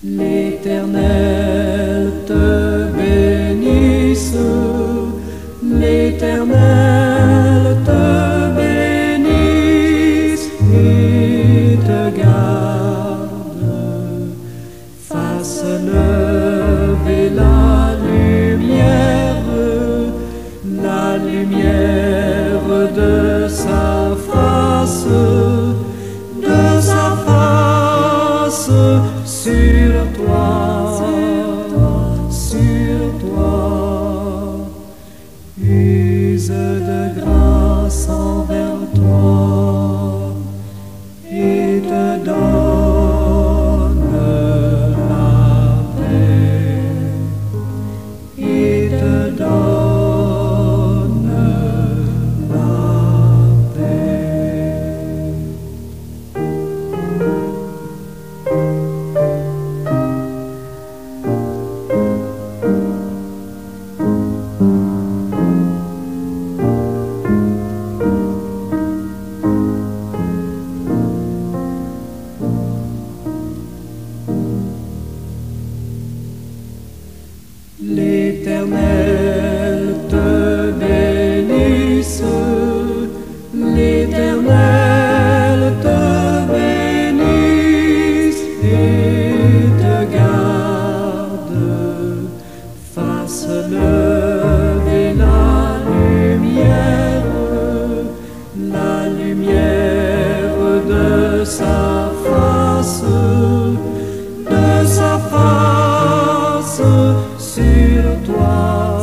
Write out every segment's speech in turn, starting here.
L'Éternel te bénisse, l'Éternel te bénisse et te garde, fasse lever la lumière de sa face sur toi, use de grâce envers toi et te donne la paix, et te donne la paix. L'Éternel te bénisse, l'Éternel te bénisse et te garde, fasse lever la lumière de sa face sur toi,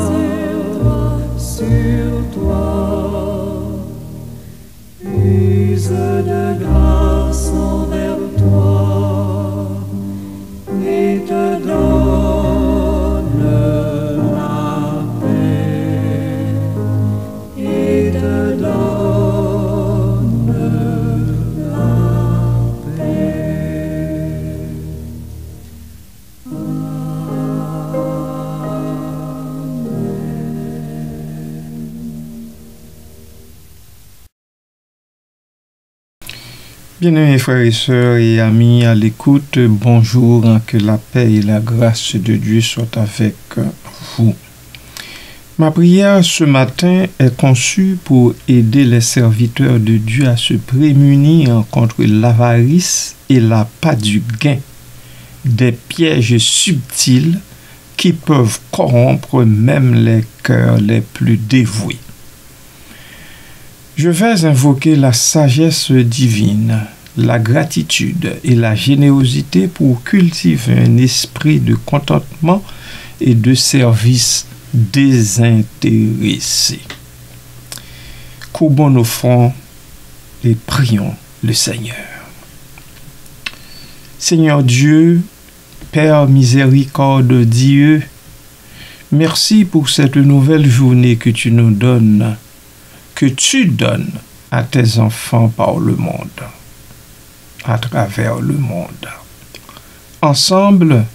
use de grâce envers toi et te donne la paix, et te donne la paix. Bien-aimés frères et sœurs et amis à l'écoute, bonjour, que la paix et la grâce de Dieu soient avec vous. Ma prière ce matin est conçue pour aider les serviteurs de Dieu à se prémunir contre l'avarice et l'appât du gain, des pièges subtils qui peuvent corrompre même les cœurs les plus dévoués. Je vais invoquer la sagesse divine, la gratitude et la générosité pour cultiver un esprit de contentement et de service désintéressé. Courbons nos fronts et prions le Seigneur. Seigneur Dieu, Père miséricordieux, merci pour cette nouvelle journée que tu nous donnes, que tu donnes à tes enfants par le monde, à travers le monde. Ensemble,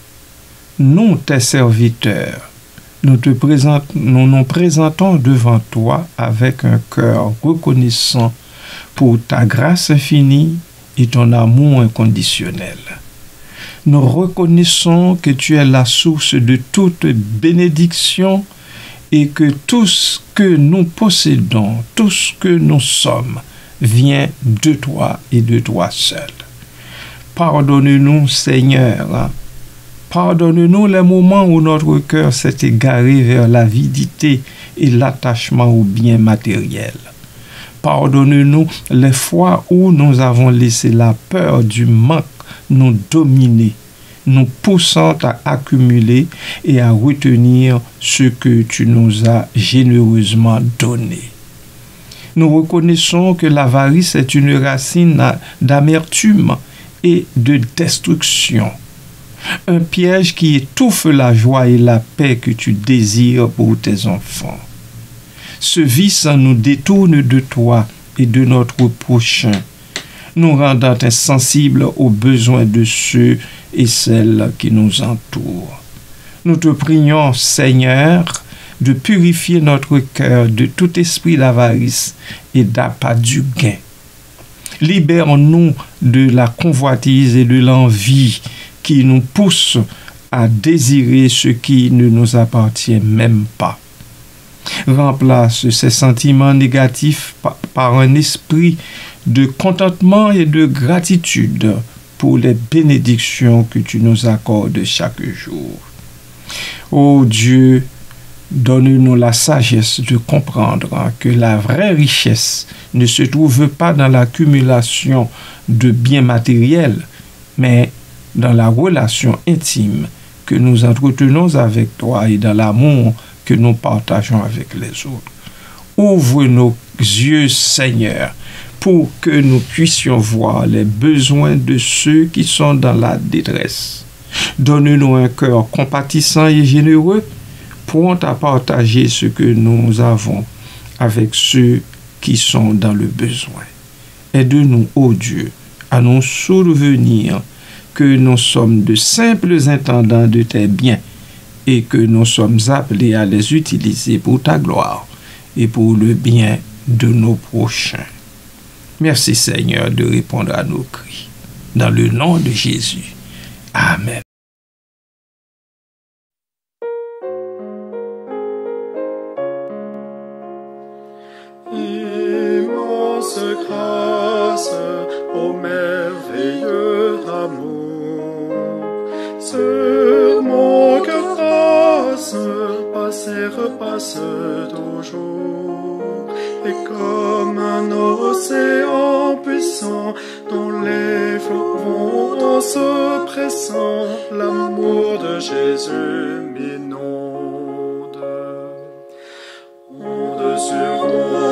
nous, tes serviteurs, nous nous présentons devant toi avec un cœur reconnaissant pour ta grâce infinie et ton amour inconditionnel. Nous reconnaissons que tu es la source de toute bénédiction et que tout ce que nous possédons, tout ce que nous sommes, vient de toi et de toi seul. Pardonne-nous, Seigneur. Pardonne-nous les moments où notre cœur s'est égaré vers l'avidité et l'attachement aux biens matériels. Pardonne-nous les fois où nous avons laissé la peur du manque nous dominer, nous poussant à accumuler et à retenir ce que tu nous as généreusement donné. Nous reconnaissons que l'avarice est une racine d'amertume et de destruction, un piège qui étouffe la joie et la paix que tu désires pour tes enfants. Ce vice nous détourne de toi et de notre prochain, nous rendant insensibles aux besoins de ceux et celles qui nous entourent. Nous te prions, Seigneur, de purifier notre cœur de tout esprit d'avarice et d'appât du gain. Libère-nous de la convoitise et de l'envie qui nous poussent à désirer ce qui ne nous appartient même pas. Remplace ces sentiments négatifs par un esprit de contentement et de gratitude pour les bénédictions que tu nous accordes chaque jour. Ô Dieu, donne-nous la sagesse de comprendre que la vraie richesse ne se trouve pas dans l'accumulation de biens matériels, mais dans la relation intime que nous entretenons avec toi et dans l'amour que nous partageons avec les autres. Ouvre nos yeux, Seigneur, pour que nous puissions voir les besoins de ceux qui sont dans la détresse. Donne-nous un cœur compatissant et généreux, prompt à partager ce que nous avons avec ceux qui sont dans le besoin. Aide-nous, ô Dieu, à nous souvenir que nous sommes de simples intendants de tes biens et que nous sommes appelés à les utiliser pour ta gloire et pour le bien de nos prochains. Merci Seigneur de répondre à nos cris. Dans le nom de Jésus. Amen. Immense grâce, ô merveilleux amour, sur mon cœur passe, passe et repasse toujours, et comme un océan puissant, dont les flots vont en se pressant, l'amour de Jésus m'inonde. Onde sur onde,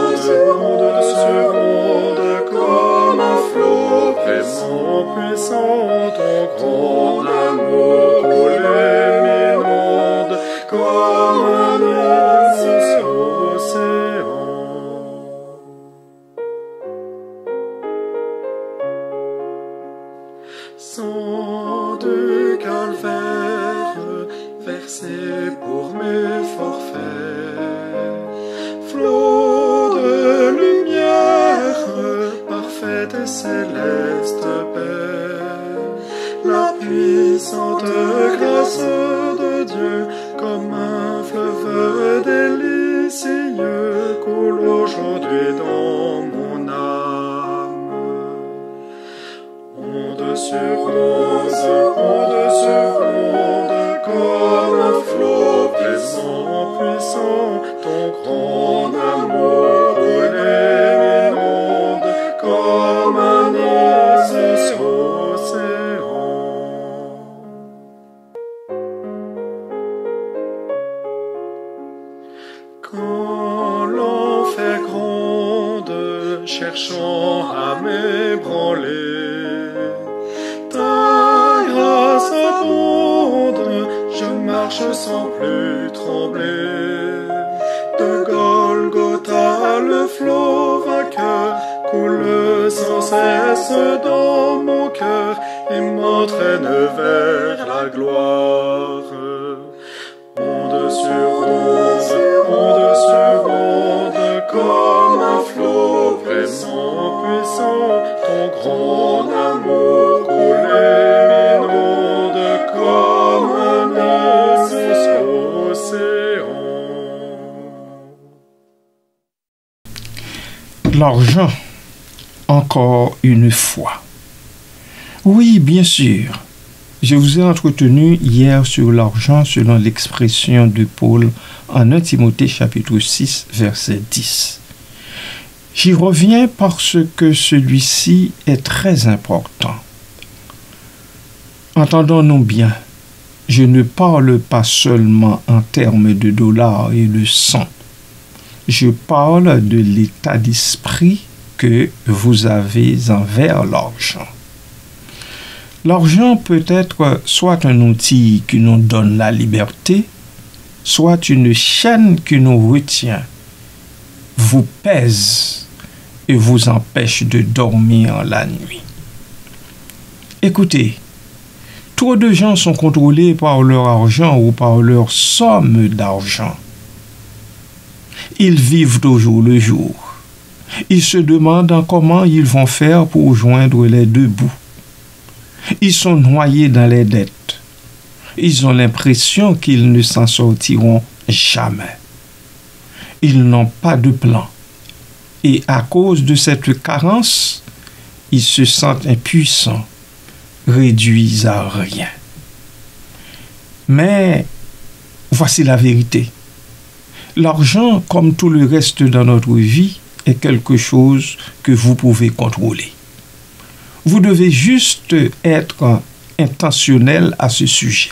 comme un flot pressant, puissant, ton grand amour coulait m'inonde, comme un immense océan. Sang de calvaire, versé pour mes forfaits, flot de lumière, parfaite et céleste paix, la puissante grâce de Dieu, comme un fleuve délicieux, coule aujourd'hui dans mon âme. Onde sur onde, comme un flot pressant, puissant, ton grand amour coulait m'inonde, comme un immense océan. Quand l'enfer gronde, cherchant à m'ébranler, ta grâce abonde, je marche sans plus trembler. De Golgotha le flot vainqueur coule sans cesse dans mon cœur et m'entraîne vers la gloire. Onde sur onde, comme un flot pressant, puissant, ton grand amour coulait m'inonde, comme un immense océan. L'argent, encore une fois. Oui, bien sûr. Je vous ai entretenu hier sur l'argent selon l'expression de Paul en 1 Timothée chapitre 6, verset 10. J'y reviens parce que celui-ci est très important. Entendons-nous bien, je ne parle pas seulement en termes de dollars et de cents. Je parle de l'état d'esprit que vous avez envers l'argent. L'argent peut être soit un outil qui nous donne la liberté, soit une chaîne qui nous retient, vous pèse et vous empêche de dormir la nuit. Écoutez, trop de gens sont contrôlés par leur argent ou par leur somme d'argent. Ils vivent au jour le jour. Ils se demandent comment ils vont faire pour joindre les deux bouts. Ils sont noyés dans les dettes. Ils ont l'impression qu'ils ne s'en sortiront jamais. Ils n'ont pas de plan. Et à cause de cette carence, ils se sentent impuissants, réduits à rien. Mais voici la vérité. L'argent, comme tout le reste dans notre vie, est quelque chose que vous pouvez contrôler. Vous devez juste être intentionnel à ce sujet.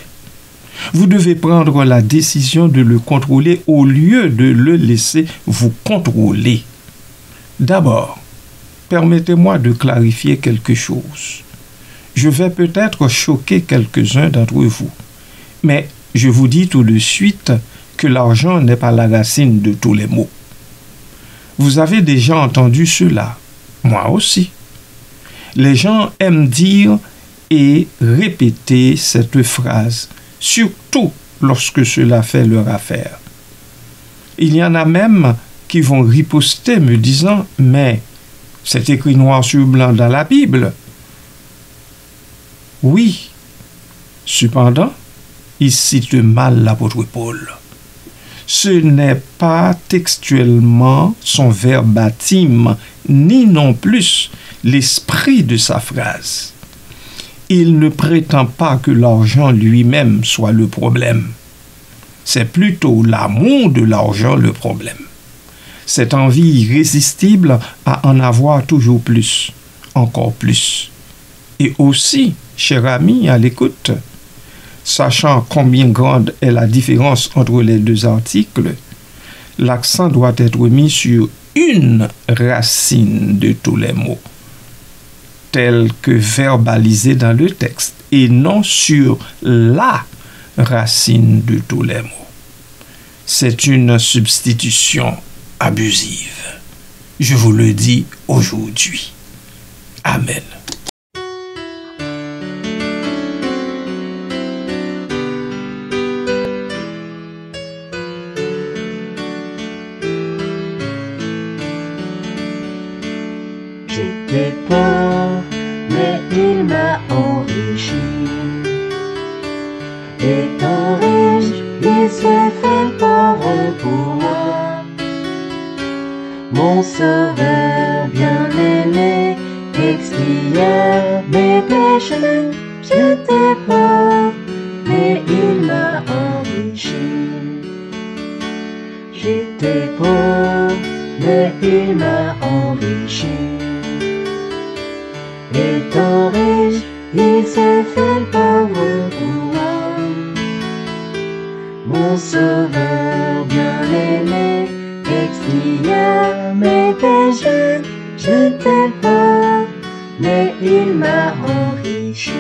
Vous devez prendre la décision de le contrôler au lieu de le laisser vous contrôler. D'abord, permettez-moi de clarifier quelque chose. Je vais peut-être choquer quelques-uns d'entre vous, mais je vous dis tout de suite que l'argent n'est pas la racine de tous les maux. Vous avez déjà entendu cela, moi aussi. Les gens aiment dire et répéter cette phrase, surtout lorsque cela fait leur affaire. Il y en a même qui vont riposter me disant « Mais c'est écrit noir sur blanc dans la Bible. » Oui, cependant, il cite mal l'apôtre Paul. Ce n'est pas textuellement son verbatim, ni non plus l'esprit de sa phrase. Il ne prétend pas que l'argent lui-même soit le problème. C'est plutôt l'amour de l'argent le problème. Cette envie irrésistible à en avoir toujours plus, encore plus. Et aussi, cher ami, à l'écoute, sachant combien grande est la différence entre les deux articles, l'accent doit être mis sur une racine de tous les mots, telle que verbalisée dans le texte, et non sur la racine de tous les mots. C'est une substitution abusive. Je vous le dis aujourd'hui. Amen. J'étais pauvre, mais il m'a enrichi. Étant riche, il s'est fait pauvre pour moi. Mon sauveur bien-aimé expia mes péchés. J'étais pauvre, mais il m'a enrichi. J'étais pauvre, mais il m'a enrichi. Étant riche, il s'est fait pauvre pour moi. Mon sauveur bien-aimé expia mes péchés. J'étais pauvre, mais il m'a enrichi.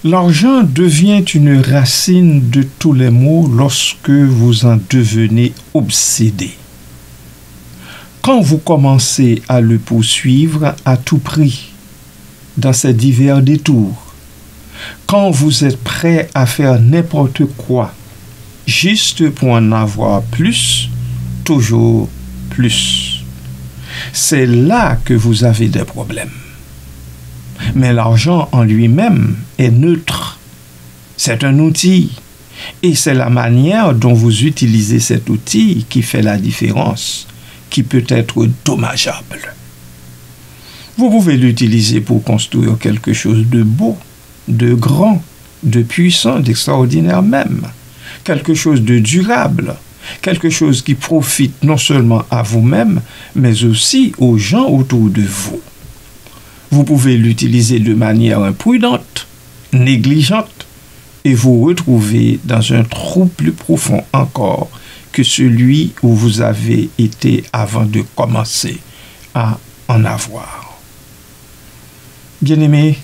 L'argent devient une racine de tous les maux lorsque vous en devenez obsédé. Quand vous commencez à le poursuivre à tout prix, dans ses divers détours, quand vous êtes prêt à faire n'importe quoi, juste pour en avoir plus, toujours plus, c'est là que vous avez des problèmes. Mais l'argent en lui-même est neutre. C'est un outil. Et c'est la manière dont vous utilisez cet outil qui fait la différence, qui peut être dommageable. Vous pouvez l'utiliser pour construire quelque chose de beau, de grand, de puissant, d'extraordinaire même. Quelque chose de durable, quelque chose qui profite non seulement à vous-même, mais aussi aux gens autour de vous. Vous pouvez l'utiliser de manière imprudente, négligente, et vous retrouver dans un trou plus profond encore que celui où vous avez été avant de commencer à en avoir. Bien-aimés,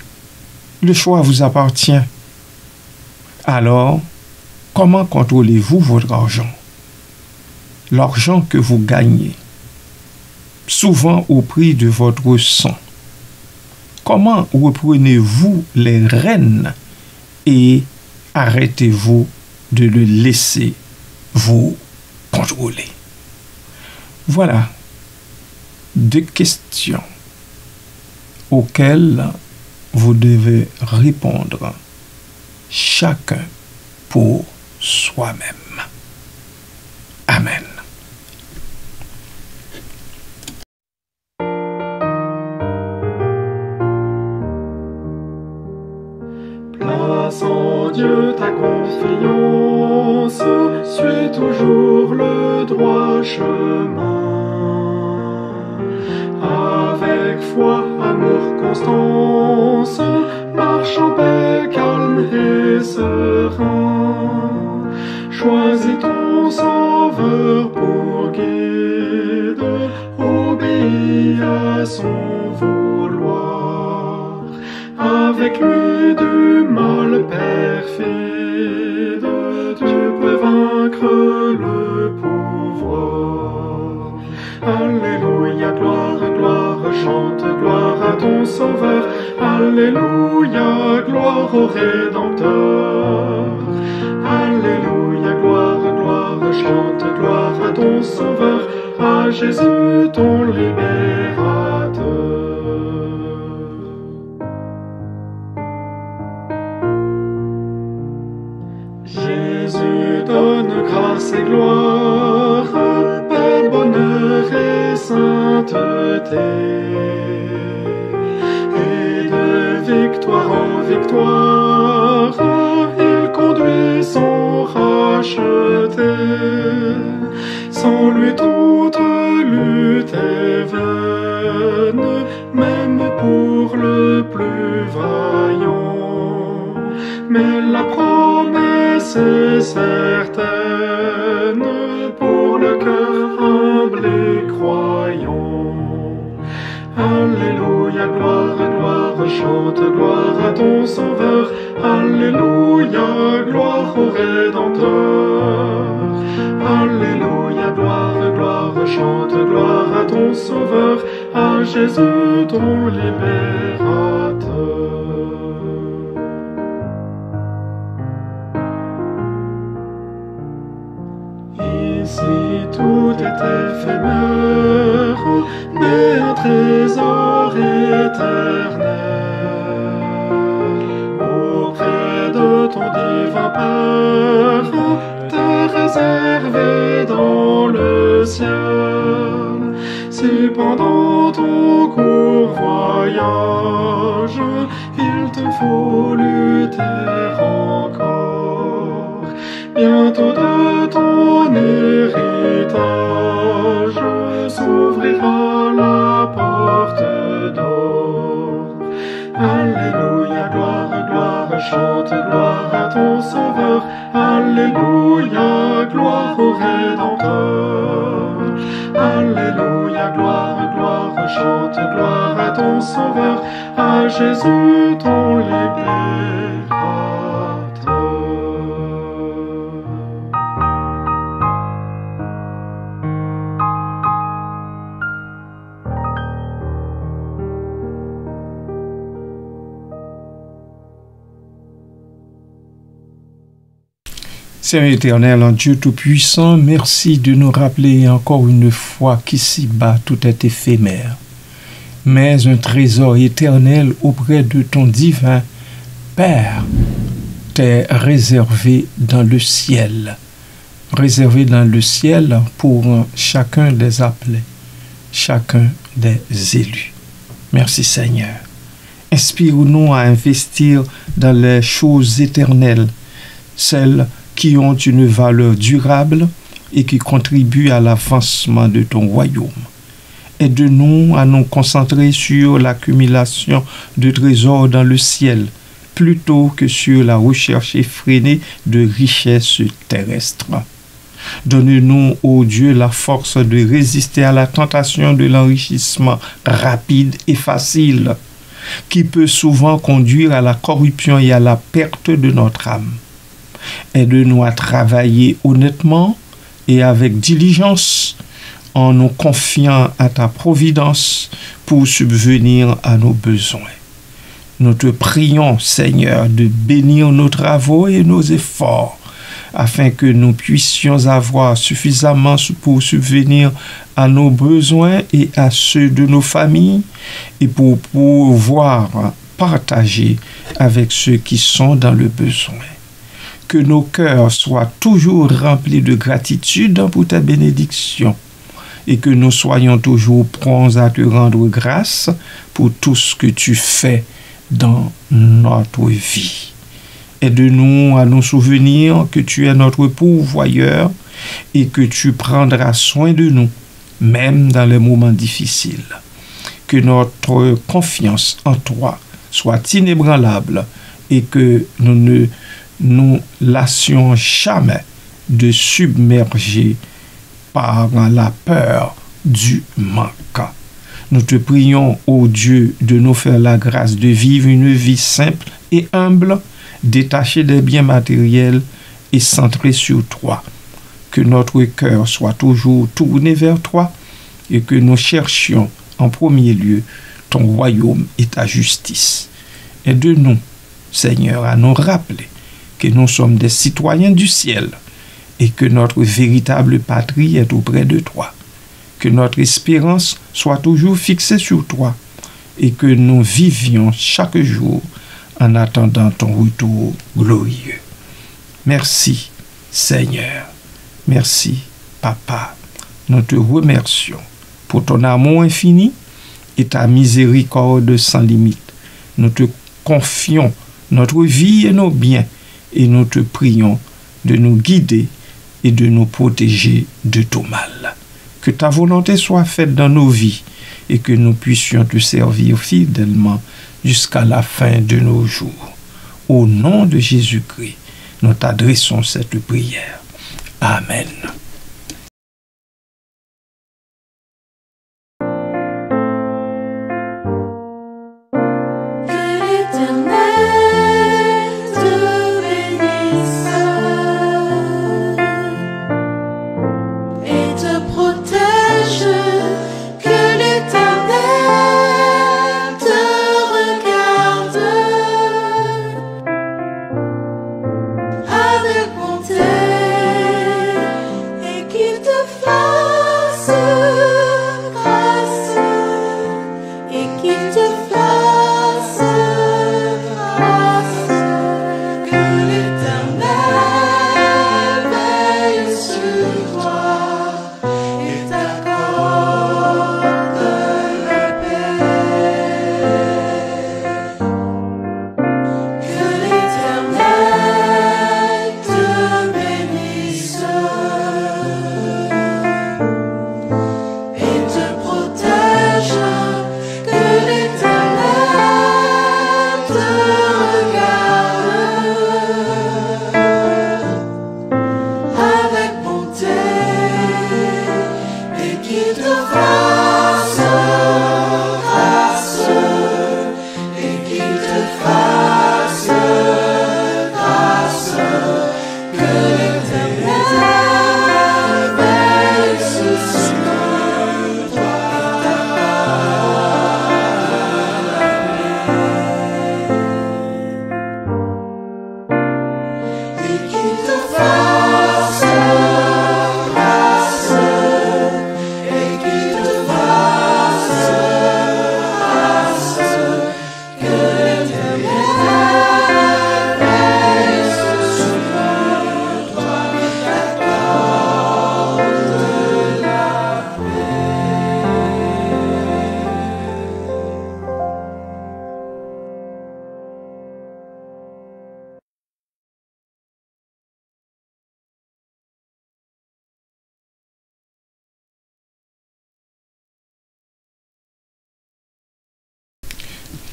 le choix vous appartient. Alors, comment contrôlez-vous votre argent? L'argent que vous gagnez, souvent au prix de votre sang. Comment reprenez-vous les rênes et arrêtez-vous de le laisser vous contrôler. Voilà 2 questions auxquelles vous devez répondre chacun pour soi-même. Amen. Place en Dieu ta confiance, suis toujours le droit chemin. Avec foi, amour, constance, marche en paix, calme et serein. Choisis ton sauveur pour guide, obéis à son vouloir. Avec lui du mal perfide, tu peux vaincre le pouvoir. Alléluia, gloire, gloire, chante gloire à ton Sauveur. Alléluia, gloire au Rédempteur. Alléluia, gloire, gloire, chante gloire à ton Sauveur, à Jésus ton libérateur. Jésus donne grâce et gloire, paix, bonheur et sainteté. Et de victoire en victoire, il conduit son racheté. Sans lui toute lutte est vaine, même pour le plus vaillant. Mais la promesse est certaine pour le cœur humble et croyant. Alléluia, gloire, gloire, chante gloire à ton Sauveur. Alléluia, gloire au Rédempteur. Alléluia, gloire, gloire, chante gloire à ton Sauveur, à Jésus ton libérateur. Ici tout est éphémère, mais un trésor éternel. Auprès de ton divin Père, t'es réservé dans le ciel. Si pendant ton court voyage, il te faut lutter encore, bientôt de ton héritage s'ouvrira la porte d'or. Alléluia, gloire, gloire, chante gloire à ton Sauveur. Alléluia, gloire au Rédempteur. Alléluia, gloire, gloire, chante gloire à ton Sauveur, à Jésus ton libérateur. Seigneur éternel, en Dieu Tout-Puissant, merci de nous rappeler encore une fois qu'ici-bas tout est éphémère, mais un trésor éternel auprès de ton divin Père t'est réservé dans le ciel. Réservé dans le ciel pour chacun des appelés, chacun des élus. Merci Seigneur. Inspire-nous à investir dans les choses éternelles, celles qui ont une valeur durable et qui contribuent à l'avancement de ton royaume. Aide-nous à nous concentrer sur l'accumulation de trésors dans le ciel, plutôt que sur la recherche effrénée de richesses terrestres. Donne-nous, ô Dieu, la force de résister à la tentation de l'enrichissement rapide et facile, qui peut souvent conduire à la corruption et à la perte de notre âme. Aide-nous à travailler honnêtement et avec diligence en nous confiant à ta providence pour subvenir à nos besoins. Nous te prions, Seigneur, de bénir nos travaux et nos efforts afin que nous puissions avoir suffisamment pour subvenir à nos besoins et à ceux de nos familles et pour pouvoir partager avec ceux qui sont dans le besoin. Que nos cœurs soient toujours remplis de gratitude pour ta bénédiction et que nous soyons toujours prompts à te rendre grâce pour tout ce que tu fais dans notre vie. Aide-nous à nous souvenir que tu es notre pourvoyeur et que tu prendras soin de nous, même dans les moments difficiles. Que notre confiance en toi soit inébranlable et que nous ne nous lassions jamais de submerger par la peur du manque. Nous te prions, ô Dieu, de nous faire la grâce de vivre une vie simple et humble, détachée des biens matériels et centrée sur toi. Que notre cœur soit toujours tourné vers toi et que nous cherchions en premier lieu ton royaume et ta justice. Aide-nous, Seigneur, à nous rappeler que nous sommes des citoyens du ciel et que notre véritable patrie est auprès de toi. Que notre espérance soit toujours fixée sur toi et que nous vivions chaque jour en attendant ton retour glorieux. Merci, Seigneur. Merci, Papa. Nous te remercions pour ton amour infini et ta miséricorde sans limite. Nous te confions notre vie et nos biens et nous te prions de nous guider et de nous protéger de tout mal. Que ta volonté soit faite dans nos vies et que nous puissions te servir fidèlement jusqu'à la fin de nos jours. Au nom de Jésus-Christ, nous t'adressons cette prière. Amen.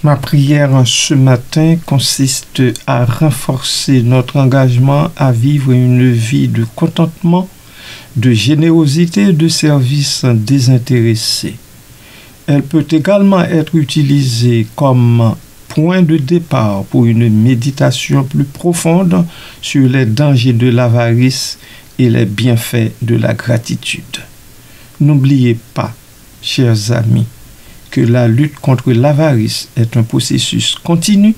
Ma prière ce matin consiste à renforcer notre engagement à vivre une vie de contentement, de générosité et de service désintéressé. Elle peut également être utilisée comme point de départ pour une méditation plus profonde sur les dangers de l'avarice et les bienfaits de la gratitude. N'oubliez pas, chers amis, que la lutte contre l'avarice est un processus continu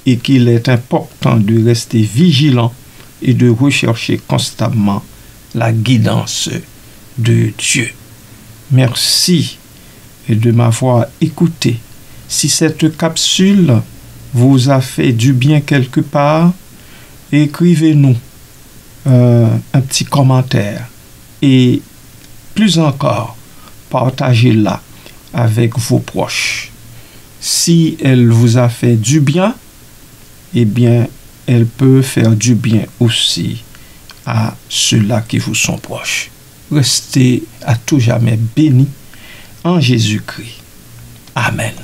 et qu'il est important de rester vigilant et de rechercher constamment la guidance de Dieu. Merci de m'avoir écouté. Si cette capsule vous a fait du bien quelque part, écrivez-nous un petit commentaire et plus encore, partagez-la avec vos proches. Si elle vous a fait du bien, eh bien, elle peut faire du bien aussi à ceux-là qui vous sont proches. Restez à tout jamais bénis en Jésus-Christ. Amen.